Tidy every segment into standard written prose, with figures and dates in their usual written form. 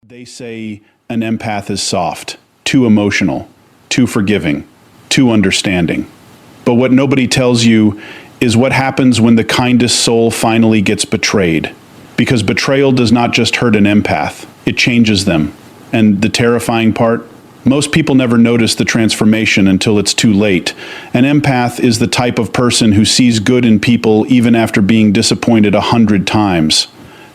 They say an empath is soft, too emotional, too forgiving, too understanding. But what nobody tells you is what happens when the kindest soul finally gets betrayed. Because betrayal does not just hurt an empath, it changes them. And the terrifying part? Most people never notice the transformation until it's too late. An empath is the type of person who sees good in people even after being disappointed 100 times.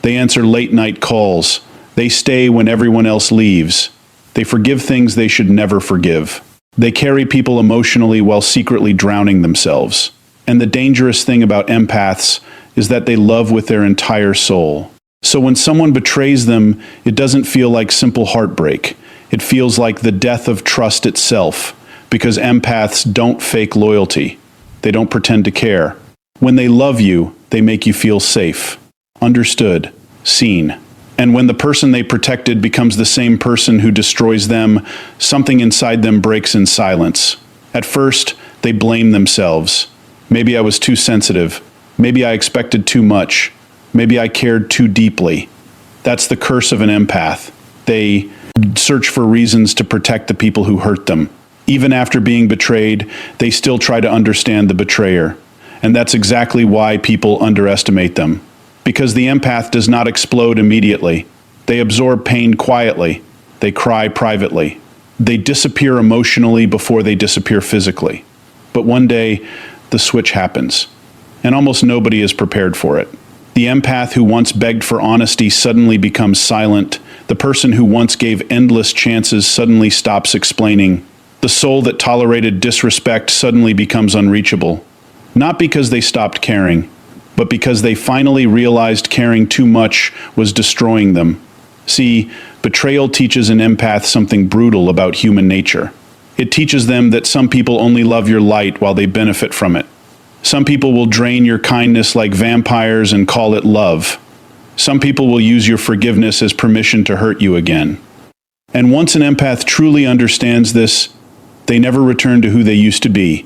They answer late-night calls. They stay when everyone else leaves. They forgive things they should never forgive. They carry people emotionally while secretly drowning themselves. And the dangerous thing about empaths is that they love with their entire soul. So when someone betrays them, it doesn't feel like simple heartbreak. It feels like the death of trust itself, because empaths don't fake loyalty. They don't pretend to care. When they love you, they make you feel safe, understood, seen. And when the person they protected becomes the same person who destroys them, something inside them breaks in silence. At first, they blame themselves. Maybe I was too sensitive. Maybe I expected too much. Maybe I cared too deeply. That's the curse of an empath. They search for reasons to protect the people who hurt them. Even after being betrayed, they still try to understand the betrayer. And that's exactly why people underestimate them. Because the empath does not explode immediately. They absorb pain quietly. They cry privately. They disappear emotionally before they disappear physically. But one day, the switch happens. And almost nobody is prepared for it. The empath who once begged for honesty suddenly becomes silent. The person who once gave endless chances suddenly stops explaining. The soul that tolerated disrespect suddenly becomes unreachable. Not because they stopped caring, but because they finally realized caring too much was destroying them. See, betrayal teaches an empath something brutal about human nature. It teaches them that some people only love your light while they benefit from it. Some people will drain your kindness like vampires and call it love. Some people will use your forgiveness as permission to hurt you again. And once an empath truly understands this, they never return to who they used to be.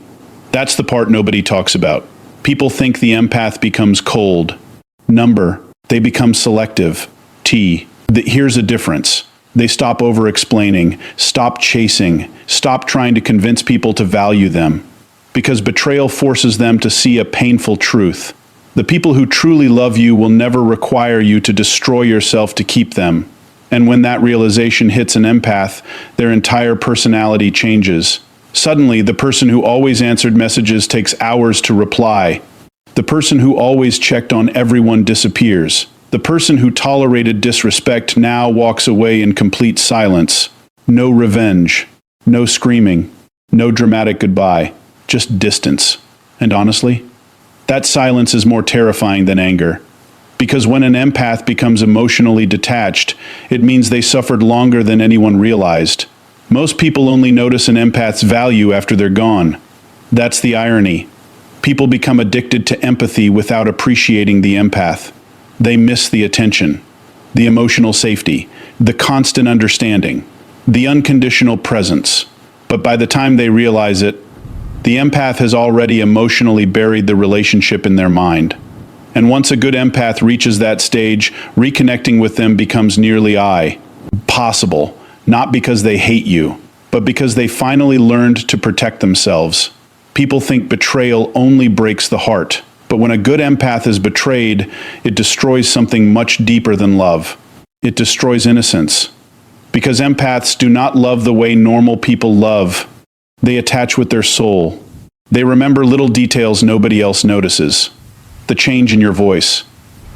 That's the part nobody talks about. People think the empath becomes cold. Number, they become selective. Here's a difference. They stop over-explaining, stop chasing, stop trying to convince people to value them. Because betrayal forces them to see a painful truth. The people who truly love you will never require you to destroy yourself to keep them. And when that realization hits an empath, their entire personality changes. Suddenly, the person who always answered messages takes hours to reply. The person who always checked on everyone disappears. The person who tolerated disrespect now walks away in complete silence. No revenge, no screaming, no dramatic goodbye, just distance. And honestly, that silence is more terrifying than anger. Because when an empath becomes emotionally detached, it means they suffered longer than anyone realized. Most people only notice an empath's value after they're gone. That's the irony. People become addicted to empathy without appreciating the empath. They miss the attention, the emotional safety, the constant understanding, the unconditional presence. But by the time they realize it, the empath has already emotionally buried the relationship in their mind. And once a good empath reaches that stage, reconnecting with them becomes nearly possible. Not because they hate you, but because they finally learned to protect themselves. People think betrayal only breaks the heart, but when a good empath is betrayed, it destroys something much deeper than love. It destroys innocence. Because empaths do not love the way normal people love. They attach with their soul. They remember little details nobody else notices. The change in your voice,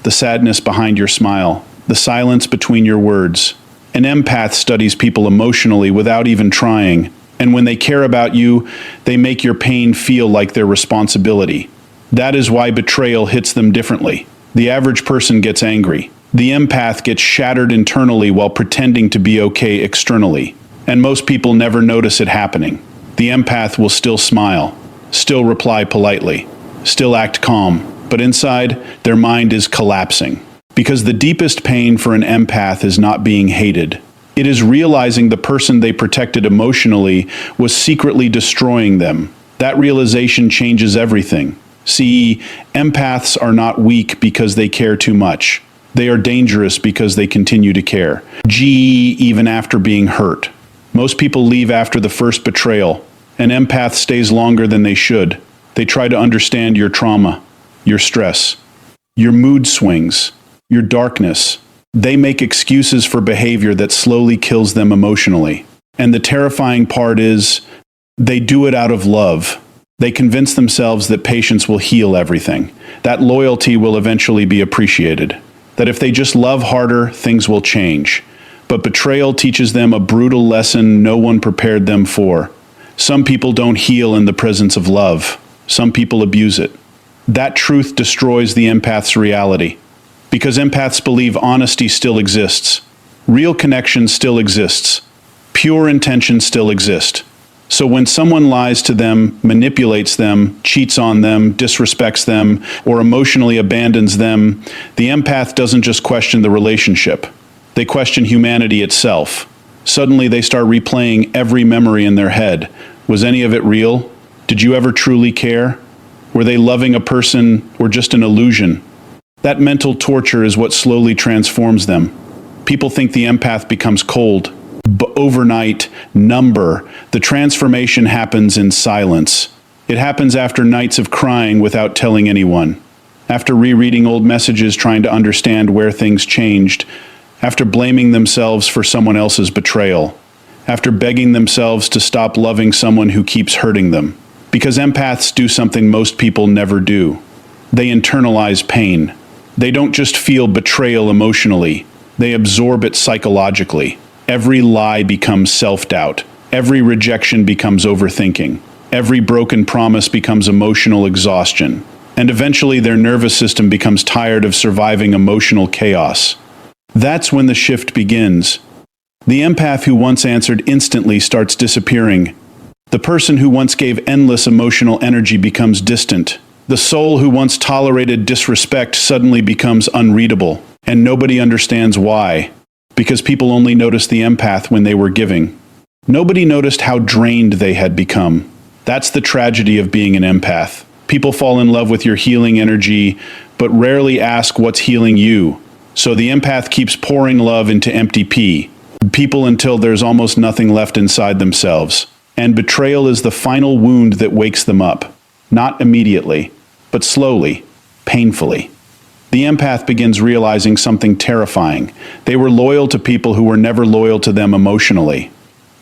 the sadness behind your smile, the silence between your words. An empath studies people emotionally without even trying, and when they care about you, they make your pain feel like their responsibility. That is why betrayal hits them differently. The average person gets angry. The empath gets shattered internally while pretending to be okay externally. And most people never notice it happening. The empath will still smile, still reply politely, still act calm, but inside, their mind is collapsing. Because the deepest pain for an empath is not being hated. It is realizing the person they protected emotionally was secretly destroying them. That realization changes everything. See, empaths are not weak because they care too much. They are dangerous because they continue to care. G, even after being hurt. Most people leave after the first betrayal. An empath stays longer than they should. They try to understand your trauma, your stress, your mood swings, your darkness. They make excuses for behavior that slowly kills them emotionally. And the terrifying part is, they do it out of love. They convince themselves that patience will heal everything, that loyalty will eventually be appreciated, that if they just love harder, things will change. But betrayal teaches them a brutal lesson no one prepared them for. Some people don't heal in the presence of love. Some people abuse it. That truth destroys the empath's reality. Because empaths believe honesty still exists. Real connection still exists. Pure intention still exists. So when someone lies to them, manipulates them, cheats on them, disrespects them, or emotionally abandons them, the empath doesn't just question the relationship. They question humanity itself. Suddenly they start replaying every memory in their head. Was any of it real? Did you ever truly care? Were they loving a person or just an illusion? That mental torture is what slowly transforms them. People think the empath becomes cold, but overnight, number. The transformation happens in silence. It happens after nights of crying without telling anyone. After rereading old messages trying to understand where things changed. After blaming themselves for someone else's betrayal. After begging themselves to stop loving someone who keeps hurting them. Because empaths do something most people never do. They internalize pain. They don't just feel betrayal emotionally. They absorb it psychologically. Every lie becomes self-doubt. Every rejection becomes overthinking. Every broken promise becomes emotional exhaustion. And eventually their nervous system becomes tired of surviving emotional chaos. That's when the shift begins. The empath who once answered instantly starts disappearing. The person who once gave endless emotional energy becomes distant. The soul who once tolerated disrespect suddenly becomes unreadable. And nobody understands why. Because people only noticed the empath when they were giving. Nobody noticed how drained they had become. That's the tragedy of being an empath. People fall in love with your healing energy, but rarely ask what's healing you. So the empath keeps pouring love into empty people until there's almost nothing left inside themselves. And betrayal is the final wound that wakes them up. Not immediately, but slowly, painfully. The empath begins realizing something terrifying. They were loyal to people who were never loyal to them emotionally.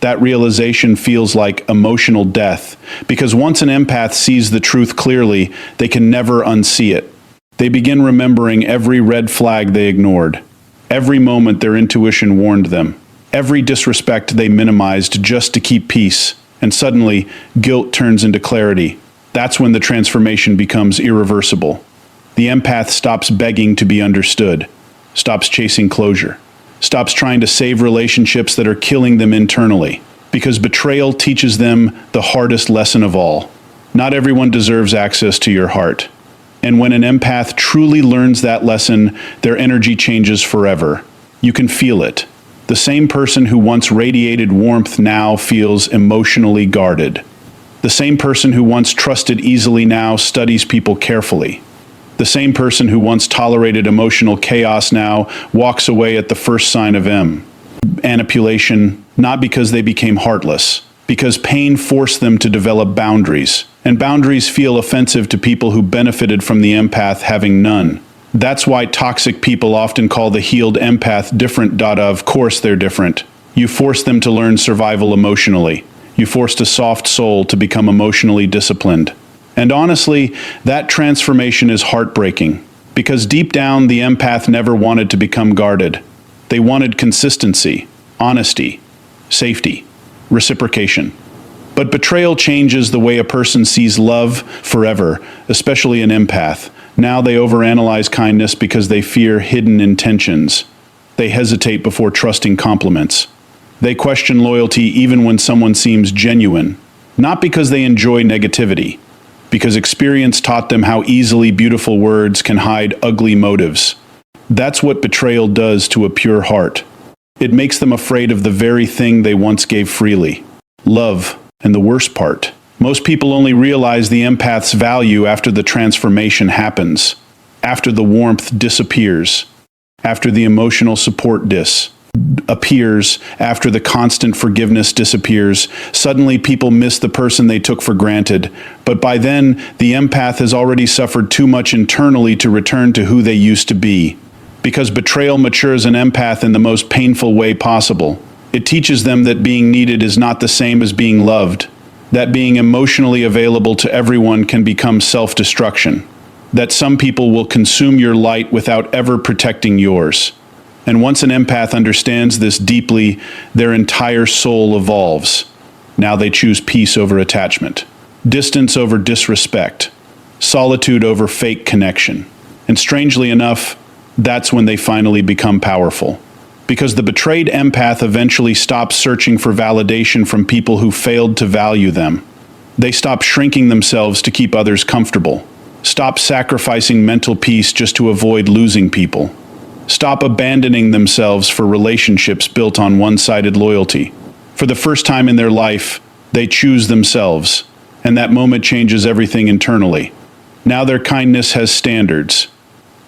That realization feels like emotional death, because once an empath sees the truth clearly, they can never unsee it. They begin remembering every red flag they ignored, every moment their intuition warned them, every disrespect they minimized just to keep peace, and suddenly, guilt turns into clarity. That's when the transformation becomes irreversible. The empath stops begging to be understood, stops chasing closure, stops trying to save relationships that are killing them internally, because betrayal teaches them the hardest lesson of all. Not everyone deserves access to your heart. And when an empath truly learns that lesson, their energy changes forever. You can feel it. The same person who once radiated warmth now feels emotionally guarded. The same person who once trusted easily now studies people carefully. The same person who once tolerated emotional chaos now walks away at the first sign of manipulation, not because they became heartless, because pain forced them to develop boundaries. And boundaries feel offensive to people who benefited from the empath having none. That's why toxic people often call the healed empath different. Of course they're different. You force them to learn survival emotionally. You forced a soft soul to become emotionally disciplined. And honestly, that transformation is heartbreaking, because deep down the empath never wanted to become guarded. They wanted consistency, honesty, safety, reciprocation. But betrayal changes the way a person sees love forever, especially an empath. Now they overanalyze kindness because they fear hidden intentions. They hesitate before trusting compliments. They question loyalty even when someone seems genuine, not because they enjoy negativity, because experience taught them how easily beautiful words can hide ugly motives. That's what betrayal does to a pure heart. It makes them afraid of the very thing they once gave freely. Love. And the worst part, most people only realize the empath's value after the transformation happens, after the warmth disappears, after the emotional support appears, after the constant forgiveness disappears, suddenly people miss the person they took for granted. But by then, the empath has already suffered too much internally to return to who they used to be. Because betrayal matures an empath in the most painful way possible. It teaches them that being needed is not the same as being loved, that being emotionally available to everyone can become self-destruction, that some people will consume your light without ever protecting yours. And once an empath understands this deeply, their entire soul evolves. Now they choose peace over attachment, distance over disrespect, solitude over fake connection. And strangely enough, that's when they finally become powerful. Because the betrayed empath eventually stops searching for validation from people who failed to value them. They stop shrinking themselves to keep others comfortable. Stop sacrificing mental peace just to avoid losing people. Stop abandoning themselves for relationships built on one-sided loyalty. For the first time in their life, they choose themselves, and that moment changes everything internally. Now their kindness has standards.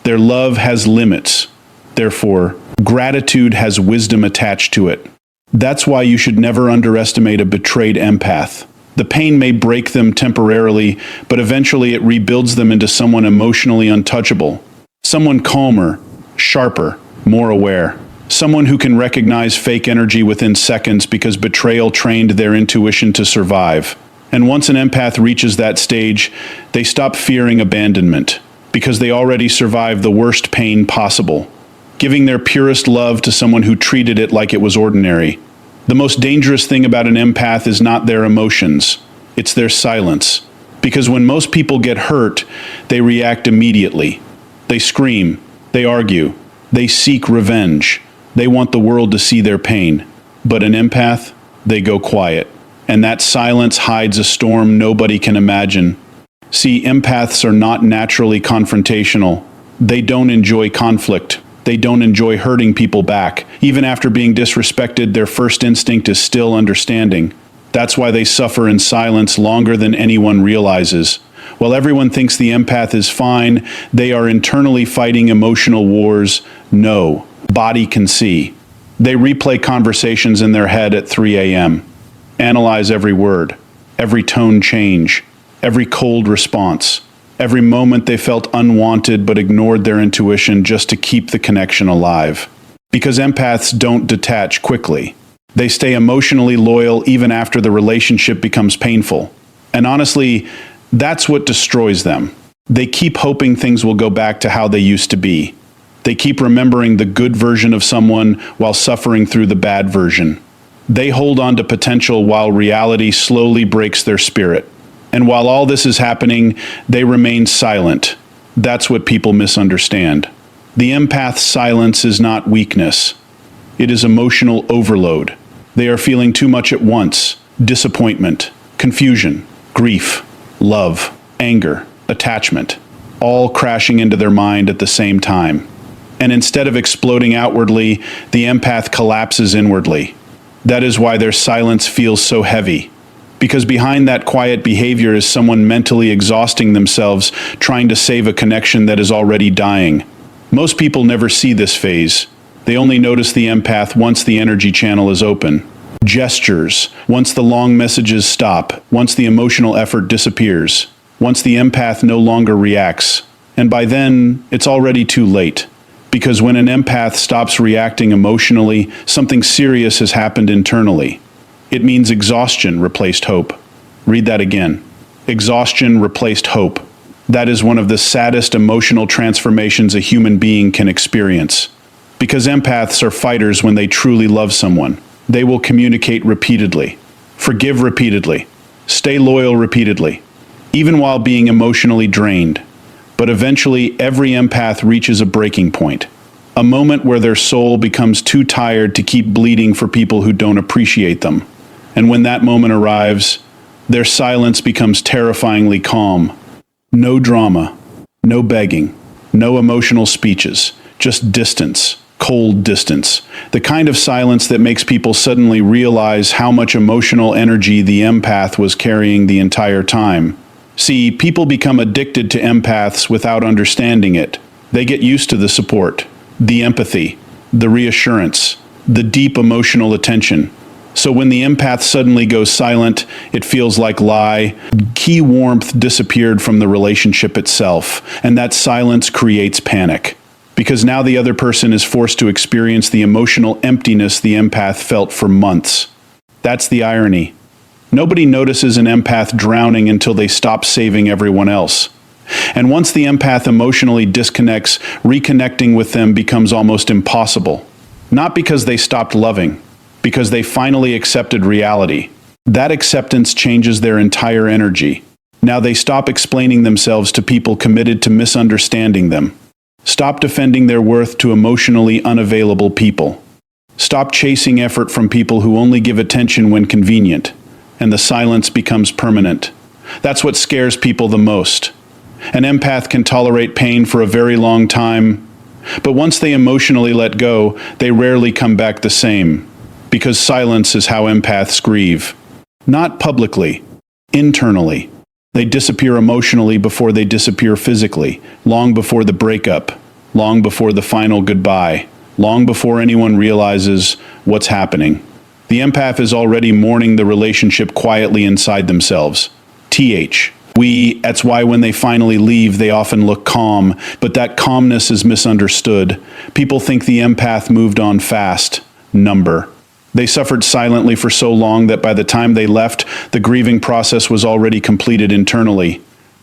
Their love has limits. Therefore, gratitude has wisdom attached to it. That's why you should never underestimate a betrayed empath. The pain may break them temporarily, but eventually it rebuilds them into someone emotionally untouchable. Someone calmer, sharper, more aware. Someone who can recognize fake energy within seconds because betrayal trained their intuition to survive. And once an empath reaches that stage, they stop fearing abandonment, because they already survived the worst pain possible, giving their purest love to someone who treated it like it was ordinary. The most dangerous thing about an empath is not their emotions, it's their silence. Because when most people get hurt, they react immediately. They scream, they argue, they seek revenge. They want the world to see their pain. But an empath, they go quiet. And that silence hides a storm nobody can imagine. See, empaths are not naturally confrontational. They don't enjoy conflict. They don't enjoy hurting people back. Even after being disrespected, their first instinct is still understanding. That's why they suffer in silence longer than anyone realizes. While everyone thinks the empath is fine, they are internally fighting emotional wars no body can see. They replay conversations in their head at 3 a.m., analyze every word, every tone change, every cold response, every moment they felt unwanted but ignored their intuition just to keep the connection alive. Because empaths don't detach quickly. They stay emotionally loyal even after the relationship becomes painful. And honestly, that's what destroys them. They keep hoping things will go back to how they used to be. They keep remembering the good version of someone while suffering through the bad version. They hold on to potential while reality slowly breaks their spirit. And while all this is happening, they remain silent. That's what people misunderstand. The empath's silence is not weakness. It is emotional overload. They are feeling too much at once: disappointment, confusion, grief, love, anger, attachment, all crashing into their mind at the same time. And instead of exploding outwardly, the empath collapses inwardly. That is why their silence feels so heavy. Because behind that quiet behavior is someone mentally exhausting themselves, trying to save a connection that is already dying. Most people never see this phase. They only notice the empath once the energy channel is open. Gestures, once the long messages stop, once the emotional effort disappears, once the empath no longer reacts. And by then, it's already too late. Because when an empath stops reacting emotionally, something serious has happened internally. It means exhaustion replaced hope. Read that again. Exhaustion replaced hope. That is one of the saddest emotional transformations a human being can experience. Because empaths are fighters when they truly love someone. They will communicate repeatedly, forgive repeatedly, stay loyal repeatedly, even while being emotionally drained. But eventually, every empath reaches a breaking point. A moment where their soul becomes too tired to keep bleeding for people who don't appreciate them. And when that moment arrives, their silence becomes terrifyingly calm. No drama, no begging, no emotional speeches, just distance, cold distance. The kind of silence that makes people suddenly realize how much emotional energy the empath was carrying the entire time. See, people become addicted to empaths without understanding it. They get used to the support. the empathy, the reassurance, the deep emotional attention. So when the empath suddenly goes silent, it feels like key warmth disappeared from the relationship itself, and that silence creates panic. Because now the other person is forced to experience the emotional emptiness the empath felt for months. That's the irony. Nobody notices an empath drowning until they stop saving everyone else. And once the empath emotionally disconnects, reconnecting with them becomes almost impossible. Not because they stopped loving, because they finally accepted reality. That acceptance changes their entire energy. Now they stop explaining themselves to people committed to misunderstanding them. Stop defending their worth to emotionally unavailable people. Stop chasing effort from people who only give attention when convenient. And the silence becomes permanent. That's what scares people the most. An empath can tolerate pain for a very long time, but once they emotionally let go, they rarely come back the same. Because silence is how empaths grieve. Not publicly, internally. They disappear emotionally before they disappear physically, long before the breakup, long before the final goodbye, long before anyone realizes what's happening. The empath is already mourning the relationship quietly inside themselves. That's why when they finally leave, they often look calm, but that calmness is misunderstood. People think the empath moved on fast. They suffered silently for so long that by the time they left, the grieving process was already completed internally.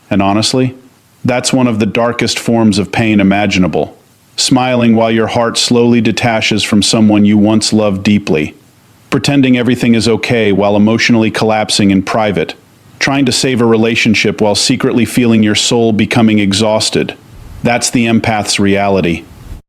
And honestly, that's one of the darkest forms of pain imaginable. Smiling while your heart slowly detaches from someone you once loved deeply. Pretending everything is okay while emotionally collapsing in private. Trying to save a relationship while secretly feeling your soul becoming exhausted. That's the empath's reality.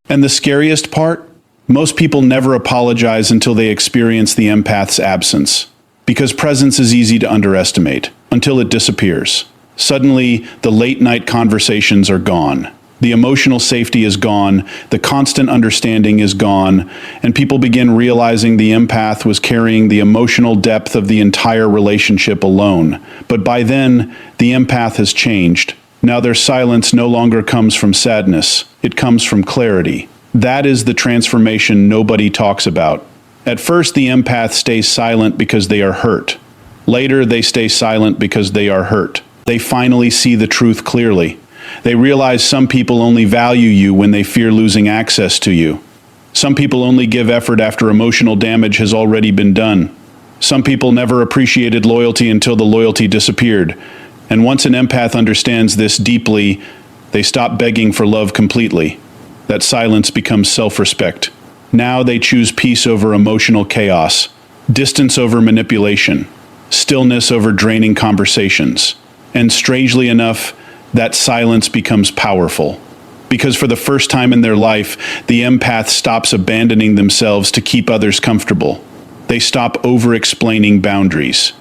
And the scariest part? Most people never apologize until they experience the empath's absence. Because presence is easy to underestimate, until it disappears. Suddenly, the late-night conversations are gone. The emotional safety is gone, the constant understanding is gone, and people begin realizing the empath was carrying the emotional depth of the entire relationship alone. But by then, the empath has changed. Now their silence no longer comes from sadness, it comes from clarity. That is the transformation nobody talks about. At first, the empath stays silent because they are hurt. Later, they stay silent because they are hurt. They finally see the truth clearly. They realize some people only value you when they fear losing access to you. Some people only give effort after emotional damage has already been done. Some people never appreciated loyalty until the loyalty disappeared. And once an empath understands this deeply, they stop begging for love completely. That silence becomes self-respect. Now they choose peace over emotional chaos, distance over manipulation, stillness over draining conversations. And strangely enough, that silence becomes powerful. Because for the first time in their life, the empath stops abandoning themselves to keep others comfortable. They stop over-explaining boundaries.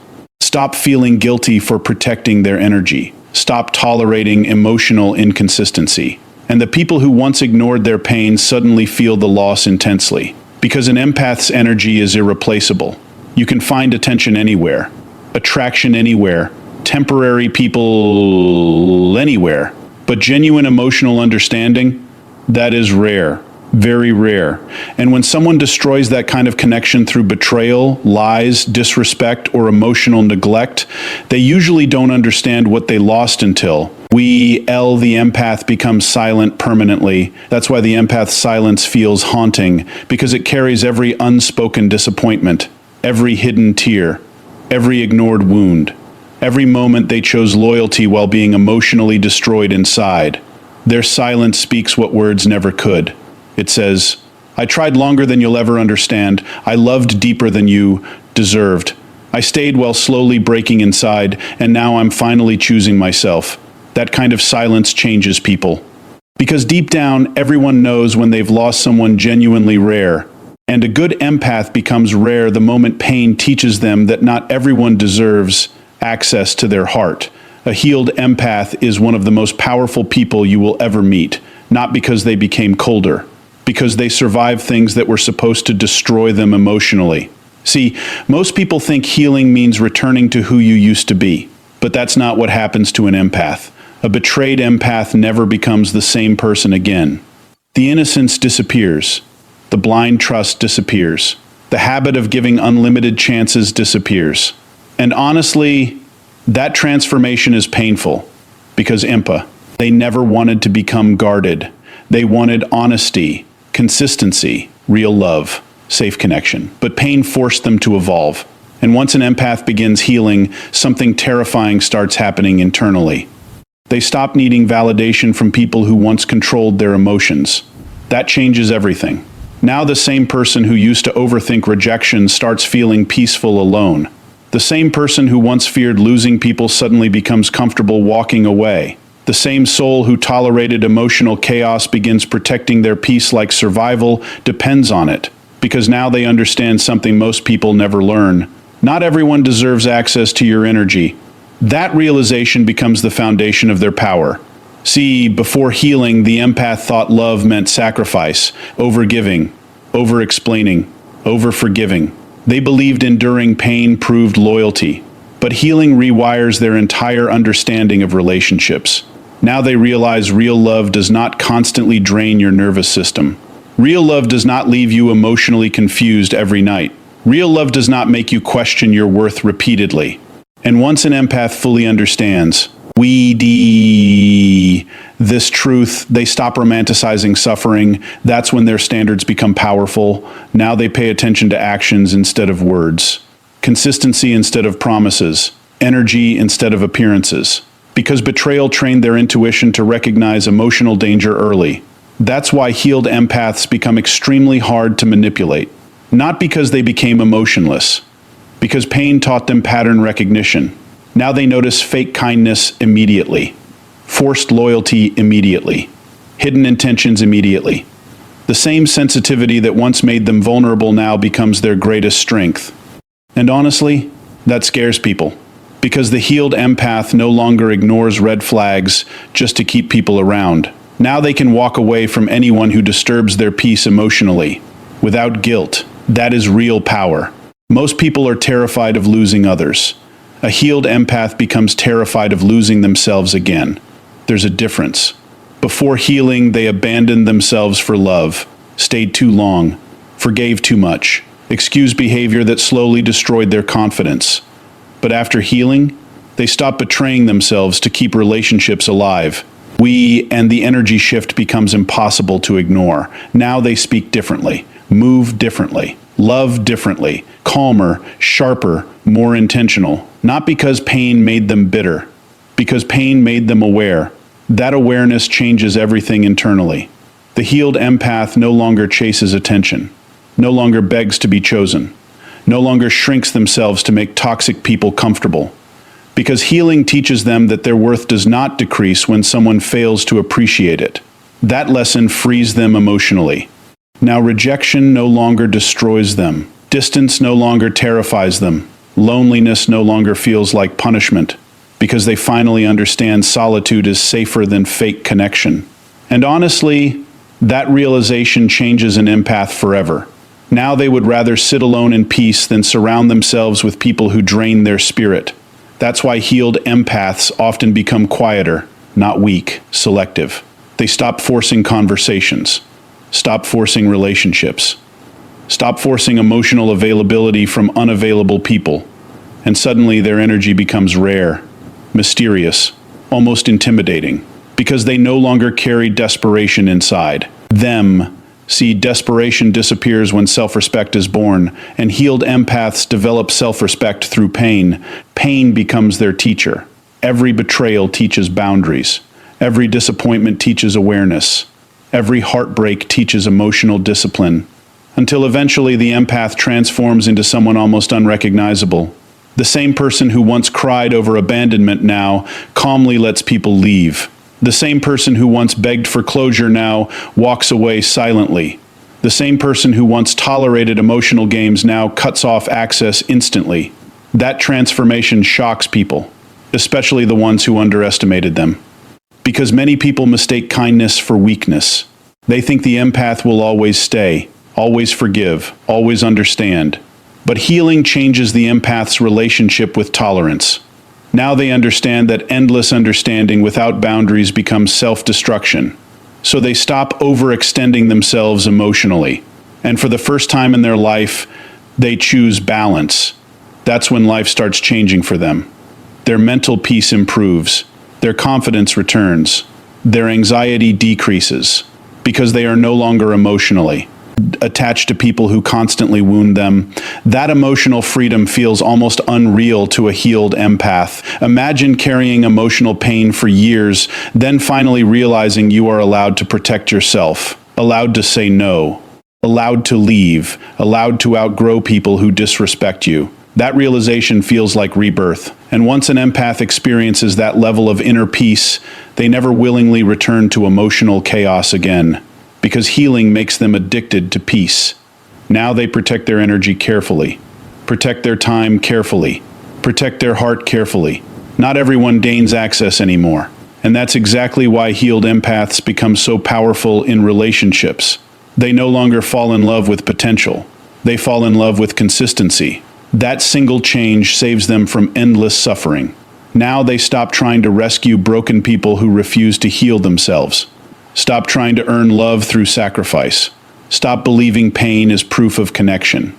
Stop feeling guilty for protecting their energy. Stop tolerating emotional inconsistency. And the people who once ignored their pain suddenly feel the loss intensely. Because an empath's energy is irreplaceable. You can find attention anywhere, attraction anywhere, temporary people anywhere. But genuine emotional understanding, that is rare, very rare. And when someone destroys that kind of connection through betrayal, lies, disrespect, or emotional neglect, they usually don't understand what they lost until the empath becomes silent permanently. That's why the empath's silence feels haunting, because it carries every unspoken disappointment, every hidden tear, every ignored wound. Every moment they chose loyalty while being emotionally destroyed inside. Their silence speaks what words never could. It says, I tried longer than you'll ever understand. I loved deeper than you deserved. I stayed while slowly breaking inside, and now I'm finally choosing myself. That kind of silence changes people. Because deep down, everyone knows when they've lost someone genuinely rare. And a good empath becomes rare the moment pain teaches them that not everyone deserves access to their heart. A healed empath is one of the most powerful people you will ever meet, not because they became colder, because they survived things that were supposed to destroy them emotionally. See, most people think healing means returning to who you used to be, but that's not what happens to an empath. A betrayed empath never becomes the same person again. The innocence disappears. The blind trust disappears. The habit of giving unlimited chances disappears. And honestly, that transformation is painful because they never wanted to become guarded. They wanted honesty, consistency, real love, safe connection. But pain forced them to evolve. And once an empath begins healing, something terrifying starts happening internally. They stop needing validation from people who once controlled their emotions. That changes everything. Now the same person who used to overthink rejection starts feeling peaceful alone. The same person who once feared losing people suddenly becomes comfortable walking away. The same soul who tolerated emotional chaos begins protecting their peace like survival depends on it. Because now they understand something most people never learn. Not everyone deserves access to your energy. That realization becomes the foundation of their power. See, before healing, the empath thought love meant sacrifice, overgiving, over-explaining, over-forgiving. They believed enduring pain proved loyalty. But healing rewires their entire understanding of relationships. Now they realize real love does not constantly drain your nervous system. Real love does not leave you emotionally confused every night. Real love does not make you question your worth repeatedly. And once an empath fully understands this truth, they stop romanticizing suffering. That's when their standards become powerful. Now they pay attention to actions instead of words, consistency instead of promises, energy instead of appearances. Because betrayal trained their intuition to recognize emotional danger early. That's why healed empaths become extremely hard to manipulate. Not because they became emotionless, because pain taught them pattern recognition. Now they notice fake kindness immediately, forced loyalty immediately, hidden intentions immediately. The same sensitivity that once made them vulnerable now becomes their greatest strength. And honestly, that scares people, because the healed empath no longer ignores red flags just to keep people around. Now they can walk away from anyone who disturbs their peace emotionally, without guilt. That is real power. Most people are terrified of losing others. A healed empath becomes terrified of losing themselves again. There's a difference. Before healing, they abandoned themselves for love, stayed too long, forgave too much, excused behavior that slowly destroyed their confidence. But after healing, they stopped betraying themselves to keep relationships alive. And the energy shift becomes impossible to ignore. Now they speak differently, move differently, love differently, calmer, sharper, more intentional. Not because pain made them bitter, because pain made them aware. That awareness changes everything internally. The healed empath no longer chases attention, no longer begs to be chosen, no longer shrinks themselves to make toxic people comfortable. Because healing teaches them that their worth does not decrease when someone fails to appreciate it. That lesson frees them emotionally. Now rejection no longer destroys them. Distance no longer terrifies them. Loneliness no longer feels like punishment, because they finally understand solitude is safer than fake connection. And honestly, that realization changes an empath forever. Now they would rather sit alone in peace than surround themselves with people who drain their spirit. That's why healed empaths often become quieter, not weak, selective. They stop forcing conversations, stop forcing relationships, stop forcing emotional availability from unavailable people, and suddenly their energy becomes rare, mysterious, almost intimidating, because they no longer carry desperation inside them. See, desperation disappears when self-respect is born, and healed empaths develop self-respect through pain. Pain becomes their teacher. Every betrayal teaches boundaries. Every disappointment teaches awareness. Every heartbreak teaches emotional discipline. Until eventually the empath transforms into someone almost unrecognizable. The same person who once cried over abandonment now calmly lets people leave. The same person who once begged for closure now walks away silently. The same person who once tolerated emotional games now cuts off access instantly. That transformation shocks people, especially the ones who underestimated them. Because many people mistake kindness for weakness. They think the empath will always stay, always forgive, always understand. But healing changes the empath's relationship with tolerance. Now they understand that endless understanding without boundaries becomes self-destruction. So they stop overextending themselves emotionally. And for the first time in their life, they choose balance. That's when life starts changing for them. Their mental peace improves. Their confidence returns. Their anxiety decreases because they are no longer emotionally attached to people who constantly wound them. That emotional freedom feels almost unreal to a healed empath. Imagine carrying emotional pain for years, then finally realizing you are allowed to protect yourself, allowed to say no, allowed to leave, allowed to outgrow people who disrespect you. That realization feels like rebirth. And once an empath experiences that level of inner peace, they never willingly return to emotional chaos again, because healing makes them addicted to peace. Now they protect their energy carefully, protect their time carefully, protect their heart carefully. Not everyone gains access anymore. And that's exactly why healed empaths become so powerful in relationships. They no longer fall in love with potential. They fall in love with consistency. That single change saves them from endless suffering. Now they stop trying to rescue broken people who refuse to heal themselves. Stop trying to earn love through sacrifice. Stop believing pain is proof of connection.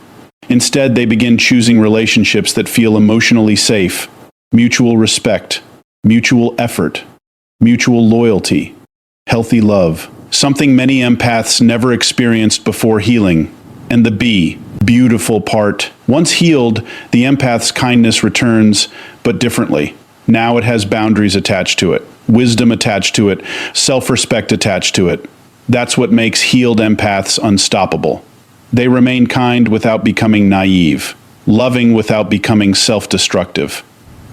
Instead, they begin choosing relationships that feel emotionally safe, mutual respect, mutual effort, mutual loyalty, healthy love. Something many empaths never experienced before healing. And the beautiful part. Once healed, the empath's kindness returns, but differently. Now it has boundaries attached to it, wisdom attached to it, self-respect attached to it. That's what makes healed empaths unstoppable. They remain kind without becoming naive, loving without becoming self-destructive,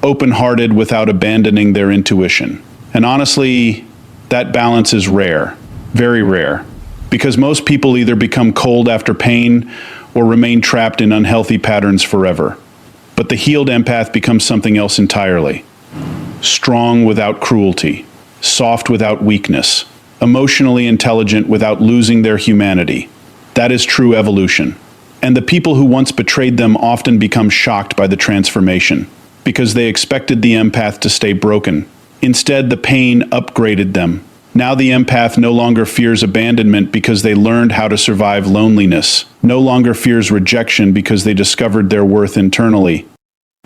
open-hearted without abandoning their intuition. And honestly, that balance is rare, very rare, because most people either become cold after pain or remain trapped in unhealthy patterns forever. But the healed empath becomes something else entirely. Strong without cruelty, soft without weakness, emotionally intelligent without losing their humanity. That is true evolution. And the people who once betrayed them often become shocked by the transformation, because they expected the empath to stay broken. Instead, the pain upgraded them. Now the empath no longer fears abandonment because they learned how to survive loneliness, no longer fears rejection because they discovered their worth internally,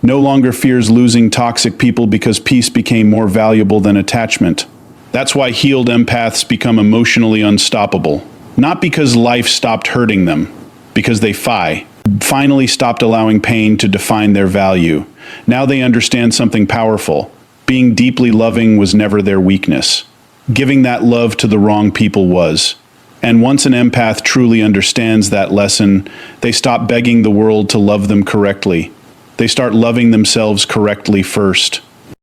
no longer fears losing toxic people because peace became more valuable than attachment. That's why healed empaths become emotionally unstoppable. Not because life stopped hurting them, because they finally stopped allowing pain to define their value. Now they understand something powerful. Being deeply loving was never their weakness. Giving that love to the wrong people was. And once an empath truly understands that lesson, they stop begging the world to love them correctly. They start loving themselves correctly first.